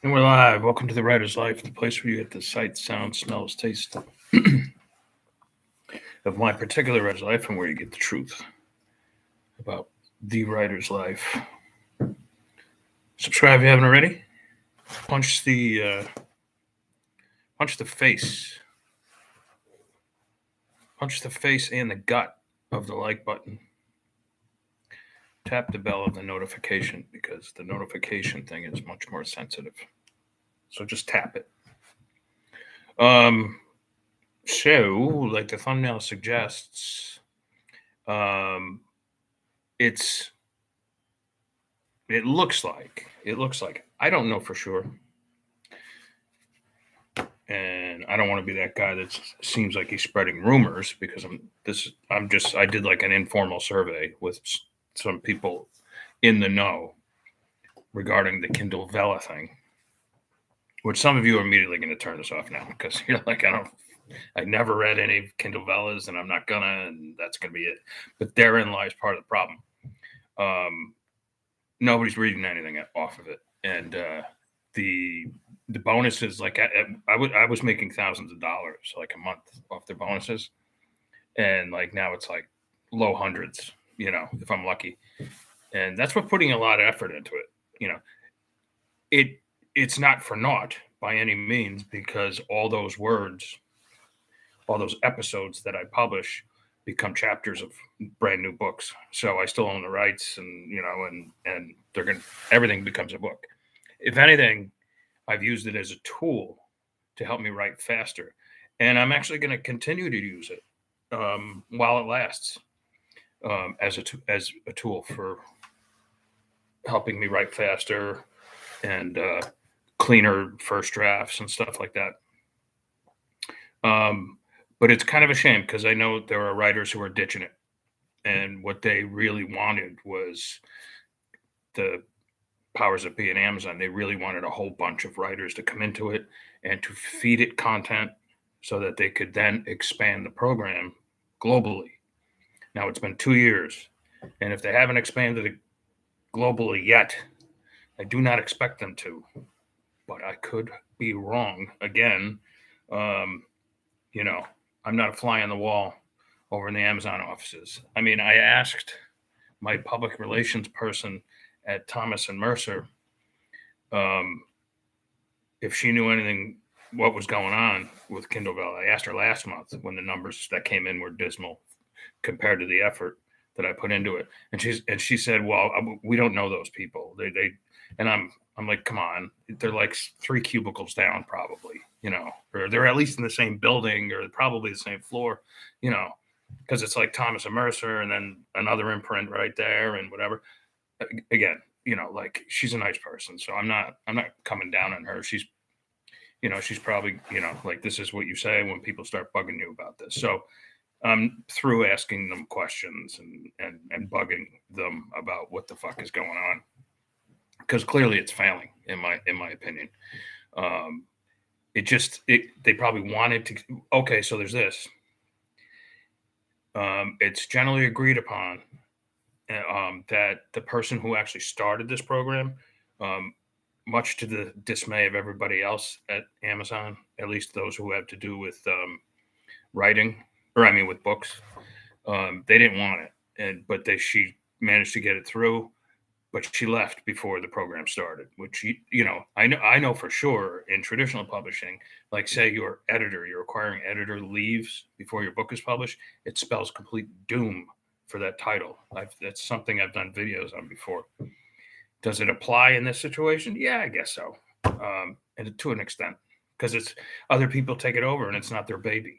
And we're live. Welcome to the Writer's Life, the place where you get the sight, sound, smells, taste of my particular writer's life, and where you get the truth about the writer's life. Subscribe if you haven't already. Punch the face, punch the face and the gut of the like button. Tap the bell of the notification because the notification thing is much more sensitive. So just tap it. So, like the thumbnail suggests, it's it looks like I don't know for sure, and I don't want to be that guy that seems like he's spreading rumors because I did like an informal survey with some people in the know regarding the Kindle Vella thing, which some of you are immediately going to turn this off now because you're like, I never read any Kindle Vellas and I'm not gonna, and that's gonna be it. But therein lies part of the problem. Nobody's reading anything off of it, and the bonuses, like I was making thousands of dollars like a month off their bonuses, and like now it's like low hundreds, if I'm lucky, and that's what putting a lot of effort into it. It's not for naught by any means because all those words, all those episodes that I publish become chapters of brand new books. So I still own the rights, and everything becomes a book. If anything, I've used it as a tool to help me write faster, and I'm actually going to continue to use it while it lasts as a tool for helping me write faster and cleaner first drafts and stuff like that. But it's kind of a shame because I know there are writers who are ditching it, and what they really wanted was the powers that be in Amazon. They really wanted a whole bunch of writers to come into it and to feed it content so that they could then expand the program globally. Now it's been 2 years, and if they haven't expanded it globally yet, I do not expect them to, but I could be wrong again. I'm not a fly on the wall over in the Amazon offices. I mean, I asked my public relations person at Thomas and Mercer if she knew anything, what was going on with Kindle Vella. I asked her last month when the numbers that came in were dismal compared to the effort that I put into it, and she said, "Well, we don't know those people. And I'm like, come on, they're like 3 cubicles down, probably, or they're at least in the same building, or probably the same floor, because it's like Thomas and Mercer, and then another imprint right there, and whatever. Again, like she's a nice person, so I'm not coming down on her. She's probably, like this is what you say when people start bugging you about this. So through asking them questions and bugging them about what the fuck is going on, because clearly it's failing in my opinion. They probably wanted to. Okay, so there's this. It's generally agreed upon that the person who actually started this program, much to the dismay of everybody else at Amazon, at least those who have to do with writing, or I mean with books, they didn't want it, but she managed to get it through. But she left before the program started, which I know for sure in traditional publishing, like say your acquiring editor leaves before your book is published, it spells complete doom for that title. That's something I've done videos on before. Does it apply in this situation? Yeah, I guess so, and to an extent, because it's other people take it over and it's not their baby,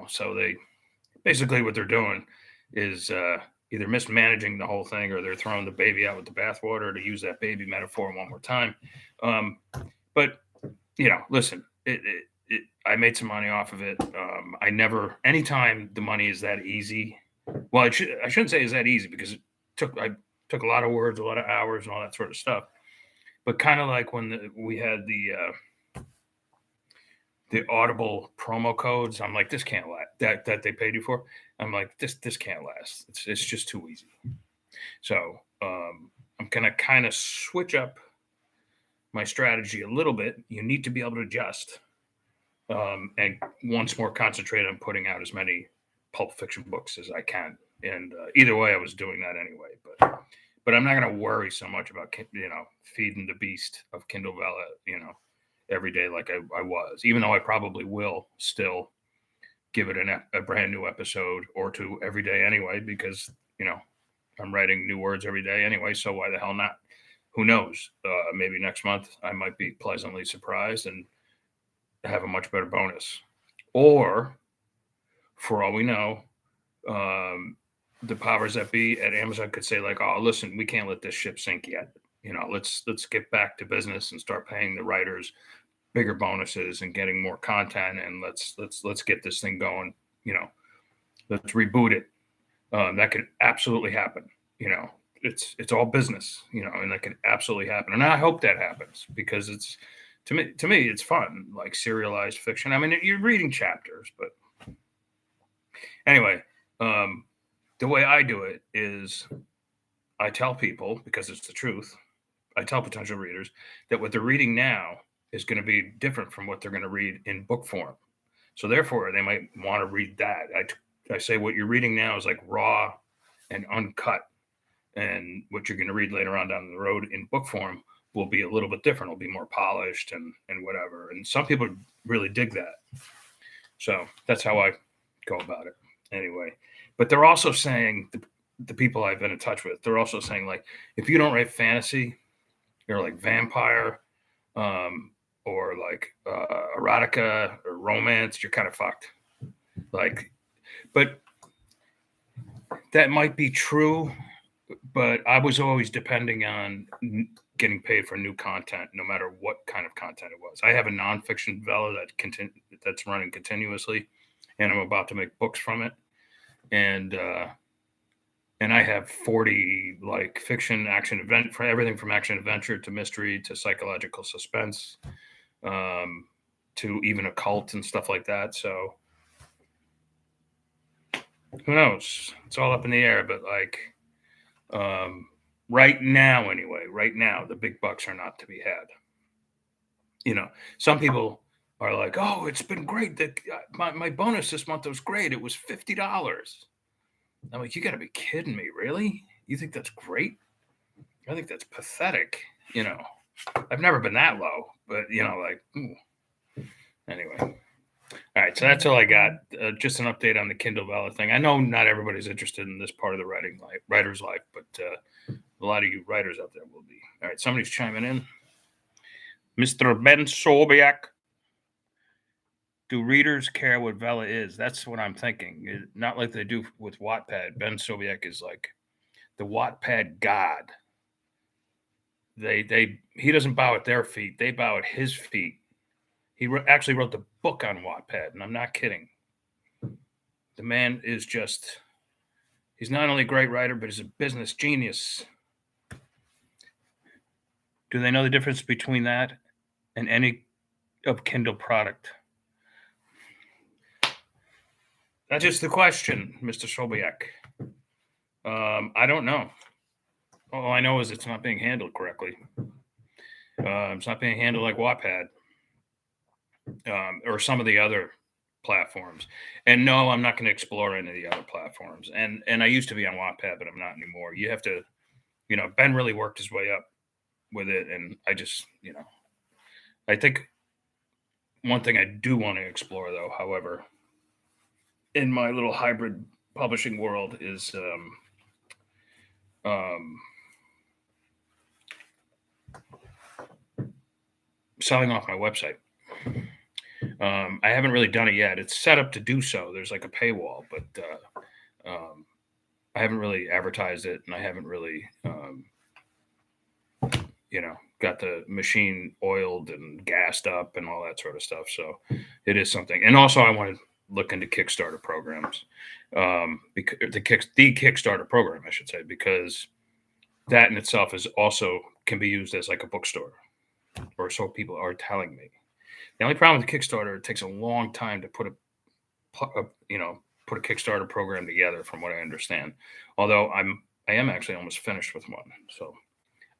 So they basically what they're doing is either mismanaging the whole thing or they're throwing the baby out with the bathwater, to use that baby metaphor one more time. But listen, I made some money off of it. I never, anytime the money is that easy. Well, I shouldn't say it's that easy because I took a lot of words, a lot of hours, and all that sort of stuff. But kind of like when we had the Audible promo codes, I'm like, this can't last. That they paid you for, I'm like, this can't last. It's just too easy. So I'm gonna kind of switch up my strategy a little bit. You need to be able to adjust, and once more concentrate on putting out as many pulp fiction books as I can. And either way, I was doing that anyway. But I'm not going to worry so much about feeding the beast of Kindle Vella every day like I was. Even though I probably will still give it a brand new episode or two every day anyway, because I'm writing new words every day anyway. So why the hell not? Who knows? Maybe next month I might be pleasantly surprised and have a much better bonus. Or, for all we know, the powers that be at Amazon could say like, "Oh, listen, we can't let this ship sink yet. Let's get back to business and start paying the writers bigger bonuses and getting more content, and let's get this thing going. Let's reboot it." That could absolutely happen. It's all business. And that could absolutely happen. And I hope that happens, because it's to me it's fun, like serialized fiction. I mean, you're reading chapters, but anyway, the way I do it is I tell people, because it's the truth, I tell potential readers that what they're reading now is going to be different from what they're going to read in book form. So therefore, they might want to read that. I say what you're reading now is like raw and uncut, and what you're going to read later on down the road in book form will be a little bit different. It'll be more polished and whatever. And some people really dig that. So that's how I go about it anyway. But they're also saying, the people I've been in touch with, they're also saying, like, if you don't write fantasy, you're like vampire, or like erotica or romance, you're kind of fucked. Like, but that might be true, but I was always depending on getting paid for new content, no matter what kind of content it was. I have a nonfiction Vella that's running continuously, and I'm about to make books from it. And I have 40 like fiction, action, event, for everything from action adventure to mystery to psychological suspense, to even occult and stuff like that. So who knows? It's all up in the air. But like, right now, the big bucks are not to be had. Some people are like, "Oh, it's been great. My bonus this month was great. It was $50." I'm like, "You got to be kidding me, really? You think that's great? I think that's pathetic." I've never been that low, but like, ooh. Anyway. All right, so that's all I got. Just an update on the Kindle Vella thing. I know not everybody's interested in this part of the writer's life, but a lot of you writers out there will be. All right, somebody's chiming in. Mr. Ben Sobiak. Do readers care what Vella is? That's what I'm thinking. Not like they do with Wattpad. Ben Sobiak is like the Wattpad god. He doesn't bow at their feet. They bow at his feet. He actually wrote the book on Wattpad, and I'm not kidding. The man is he's not only a great writer, but he's a business genius. Do they know the difference between that and any of Kindle product? That's just the question, Mr. Sobiak. I don't know. All I know is it's not being handled correctly. It's not being handled like Wattpad, or some of the other platforms. And no, I'm not going to explore any of the other platforms. And I used to be on Wattpad, but I'm not anymore. You have to, Ben really worked his way up with it. And I just, I think one thing I do want to explore, though, however, in my little hybrid publishing world is selling off my website. I haven't really done it yet. It's set up to do so. There's like a paywall, but I haven't really advertised it, and I haven't really, got the machine oiled and gassed up and all that sort of stuff. So it is something. And also, I want to look into Kickstarter programs, because the Kickstarter program, I should say, because that in itself can be used as like a bookstore, or so people are telling me. The only problem with Kickstarter, it takes a long time to put a Kickstarter program together, from what I understand. Although I am actually almost finished with one, so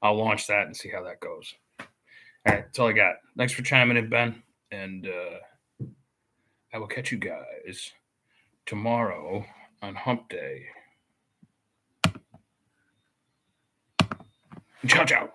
I'll launch that and see how that goes. All right, that's all I got. Thanks for chiming in, Ben. And I will catch you guys tomorrow on Hump Day. Ciao, ciao.